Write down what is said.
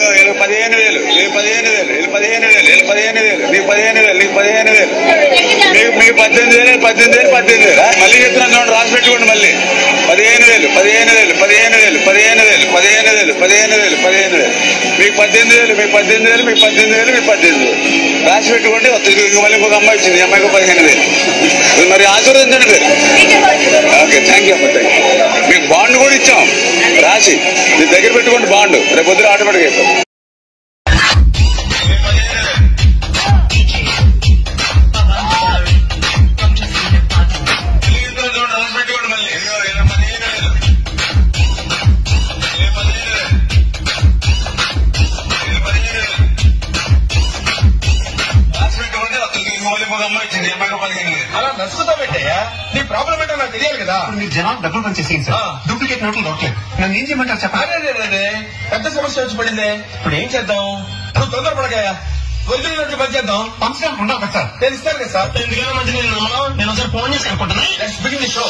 15,000 నీకు 15,000 నీకు 15,000 నీకు 18,000 మీకు 18,000 మళ్ళీ చెప్తున్నాను రాసి పెట్టుకోండి మళ్ళీ 15,000 మీకు 18,000 రాసి పెట్టుకోండి. మళ్ళీ ఇంకొక అమ్మాయి వచ్చింది, అమ్మాయికి 15,000. మరి ఆశీర్వదించండి మీరు. ఓకే, థ్యాంక్ యూ అమ్మ, థ్యాంక్ యూ. మీకు బాండ్ కూడా ఇచ్చాం రాసి, మీ దగ్గర పెట్టుకోండి బాండ్, రేపు పొద్దున ఆటోమేటిక్ అయిపోతుంది. అలా నచ్చుతా పెట్టాయా? నీ ప్రాబ్లం ఏంటో నాకు తెలియాలి కదా. మీరు జనాలు డబ్బులు పనిచేసేయండి సార్, డూప్లికేట్ నోట్లు దొరకలేదు. నన్ను ఏం చేయమంటారు చెప్పండి. పెద్ద సమస్య వచ్చి పడింది, ఇప్పుడు ఏం చేద్దాం? నువ్వు తొందరపడగా వదిలినట్టు పని చేద్దాం. పంచడానికి ఉండాలి కదా సార్. తెలుస్తారు కదా సార్. ఎందుకైనా మంచి నేను ఒకసారి ఫోన్ చేసి అనుకుంటున్నా. Let's begin the show.